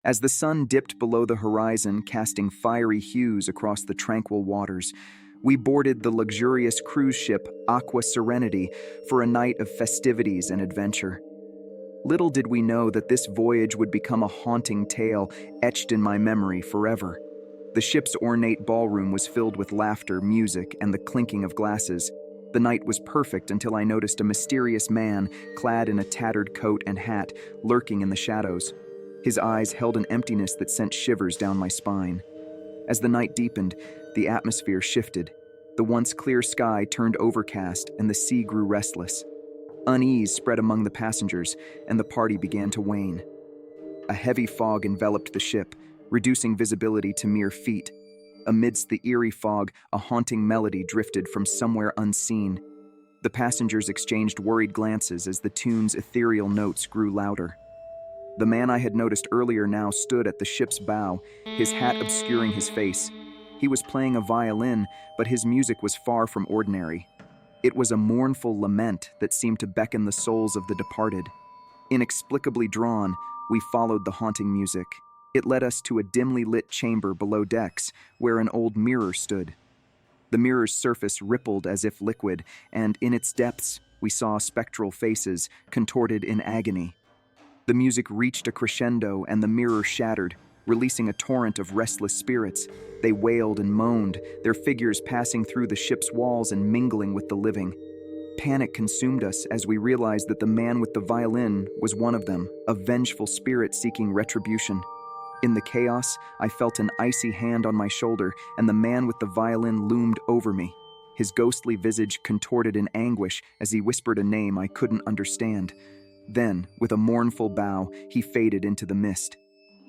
As the sun dipped below the horizon, casting fiery hues across the tranquil waters, we boarded the luxurious cruise ship Aqua Serenity for a night of festivities and adventure. Little did we know that this voyage would become a haunting tale etched in my memory forever. The ship's ornate ballroom was filled with laughter, music, and the clinking of glasses. The night was perfect until I noticed a mysterious man, clad in a tattered coat and hat, lurking in the shadows. His eyes held an emptiness that sent shivers down my spine. As the night deepened, the atmosphere shifted. The once clear sky turned overcast, and the sea grew restless. Unease spread among the passengers, and the party began to wane. A heavy fog enveloped the ship, reducing visibility to mere feet. Amidst the eerie fog, a haunting melody drifted from somewhere unseen. The passengers exchanged worried glances as the tune's ethereal notes grew louder. The man I had noticed earlier now stood at the ship's bow, his hat obscuring his face. He was playing a violin, but his music was far from ordinary. It was a mournful lament that seemed to beckon the souls of the departed. Inexplicably drawn, we followed the haunting music. It led us to a dimly lit chamber below decks, where an old mirror stood. The mirror's surface rippled as if liquid, and in its depths, we saw spectral faces, contorted in agony. The music reached a crescendo, and the mirror shattered, releasing a torrent of restless spirits. They wailed and moaned, their figures passing through the ship's walls and mingling with the living. Panic consumed us as we realized that the man with the violin was one of them, a vengeful spirit seeking retribution. In the chaos, I felt an icy hand on my shoulder, and the man with the violin loomed over me. His ghostly visage contorted in anguish as he whispered a name I couldn't understand. Then, with a mournful bow, he faded into the mist.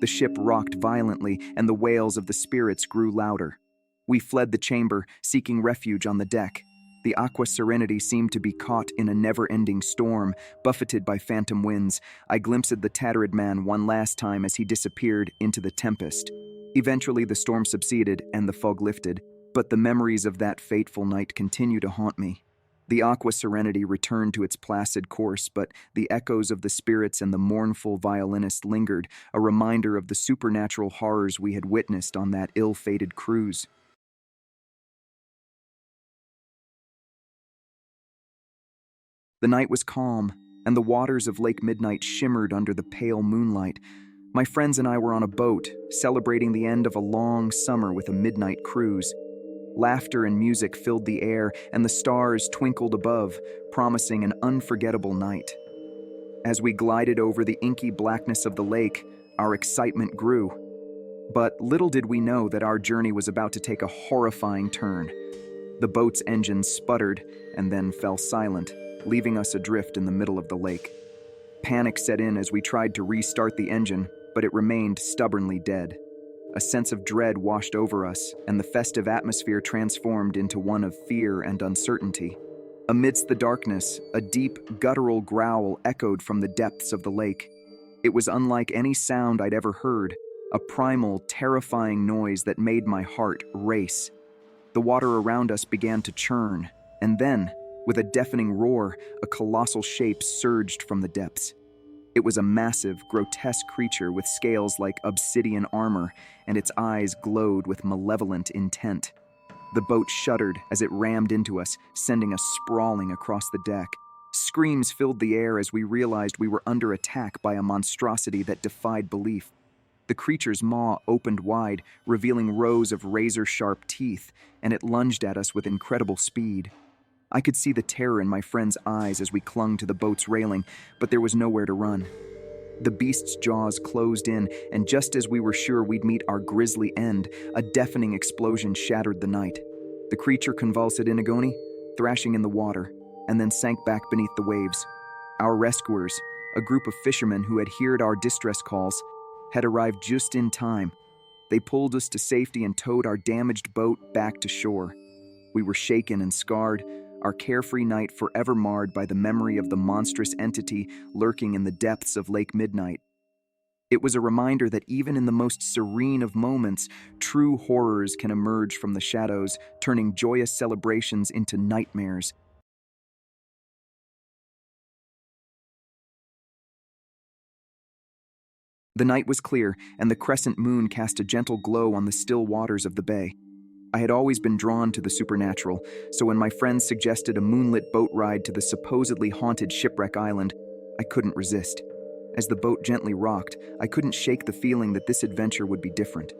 The ship rocked violently, and the wails of the spirits grew louder. We fled the chamber, seeking refuge on the deck. The Aqua Serenity seemed to be caught in a never-ending storm, buffeted by phantom winds. I glimpsed the tattered man one last time as he disappeared into the tempest. Eventually, the storm subsided and the fog lifted, but the memories of that fateful night continue to haunt me. The Aqua Serenity returned to its placid course, but the echoes of the spirits and the mournful violinist lingered, a reminder of the supernatural horrors we had witnessed on that ill-fated cruise. The night was calm, and the waters of Lake Midnight shimmered under the pale moonlight. My friends and I were on a boat, celebrating the end of a long summer with a midnight cruise. Laughter and music filled the air, and the stars twinkled above, promising an unforgettable night. As we glided over the inky blackness of the lake, our excitement grew. But little did we know that our journey was about to take a horrifying turn. The boat's engine sputtered and then fell silent, leaving us adrift in the middle of the lake. Panic set in as we tried to restart the engine, but it remained stubbornly dead. A sense of dread washed over us, and the festive atmosphere transformed into one of fear and uncertainty. Amidst the darkness, a deep, guttural growl echoed from the depths of the lake. It was unlike any sound I'd ever heard, a primal, terrifying noise that made my heart race. The water around us began to churn, and then, with a deafening roar, a colossal shape surged from the depths. It was a massive, grotesque creature with scales like obsidian armor, and its eyes glowed with malevolent intent. The boat shuddered as it rammed into us, sending us sprawling across the deck. Screams filled the air as we realized we were under attack by a monstrosity that defied belief. The creature's maw opened wide, revealing rows of razor-sharp teeth, and it lunged at us with incredible speed. I could see the terror in my friend's eyes as we clung to the boat's railing, but there was nowhere to run. The beast's jaws closed in, and just as we were sure we'd meet our grisly end, a deafening explosion shattered the night. The creature convulsed in agony, thrashing in the water, and then sank back beneath the waves. Our rescuers, a group of fishermen who had heard our distress calls, had arrived just in time. They pulled us to safety and towed our damaged boat back to shore. We were shaken and scarred, our carefree night forever marred by the memory of the monstrous entity lurking in the depths of Lake Midnight. It was a reminder that even in the most serene of moments, true horrors can emerge from the shadows, turning joyous celebrations into nightmares. The night was clear, and the crescent moon cast a gentle glow on the still waters of the bay. I had always been drawn to the supernatural, so when my friends suggested a moonlit boat ride to the supposedly haunted shipwreck island, I couldn't resist. As the boat gently rocked, I couldn't shake the feeling that this adventure would be different.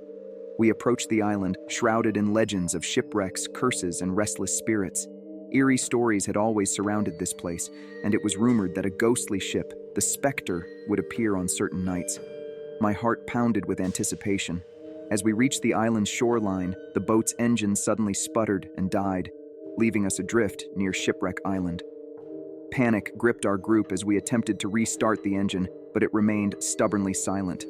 We approached the island, shrouded in legends of shipwrecks, curses, and restless spirits. Eerie stories had always surrounded this place, and it was rumored that a ghostly ship, the Spectre, would appear on certain nights. My heart pounded with anticipation. As we reached the island's shoreline, the boat's engine suddenly sputtered and died, leaving us adrift near Shipwreck Island. Panic gripped our group as we attempted to restart the engine, but it remained stubbornly silent.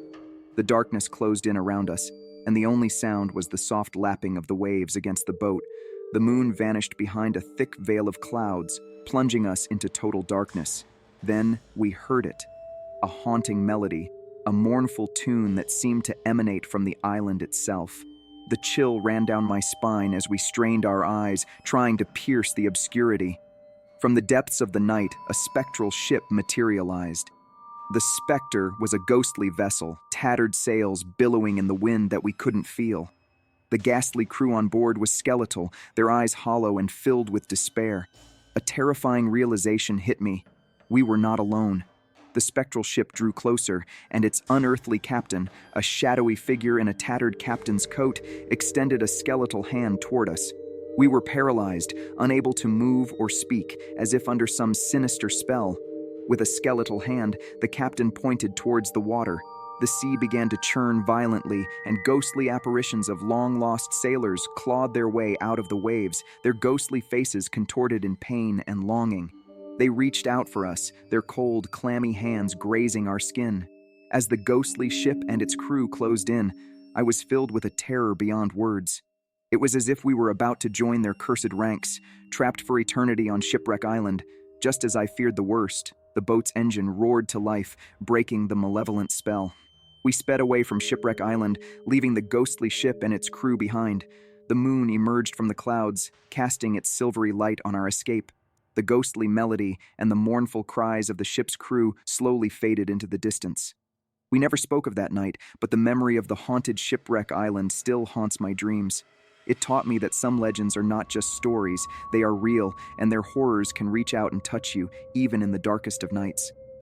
The darkness closed in around us, and the only sound was the soft lapping of the waves against the boat. The moon vanished behind a thick veil of clouds, plunging us into total darkness. Then we heard it, a haunting melody, a mournful tune that seemed to emanate from the island itself. The chill ran down my spine as we strained our eyes, trying to pierce the obscurity. From the depths of the night, a spectral ship materialized. The Spectre was a ghostly vessel, tattered sails billowing in the wind that we couldn't feel. The ghastly crew on board was skeletal, their eyes hollow and filled with despair. A terrifying realization hit me. We were not alone. The spectral ship drew closer, and its unearthly captain, a shadowy figure in a tattered captain's coat, extended a skeletal hand toward us. We were paralyzed, unable to move or speak, as if under some sinister spell. With a skeletal hand, the captain pointed towards the water. The sea began to churn violently, and ghostly apparitions of long-lost sailors clawed their way out of the waves, their ghostly faces contorted in pain and longing. They reached out for us, their cold, clammy hands grazing our skin. As the ghostly ship and its crew closed in, I was filled with a terror beyond words. It was as if we were about to join their cursed ranks, trapped for eternity on Shipwreck Island. Just as I feared the worst, the boat's engine roared to life, breaking the malevolent spell. We sped away from Shipwreck Island, leaving the ghostly ship and its crew behind. The moon emerged from the clouds, casting its silvery light on our escape. The ghostly melody and the mournful cries of the ship's crew slowly faded into the distance. We never spoke of that night, but the memory of the haunted Shipwreck Island still haunts my dreams. It taught me that some legends are not just stories, they are real, and their horrors can reach out and touch you, even in the darkest of nights.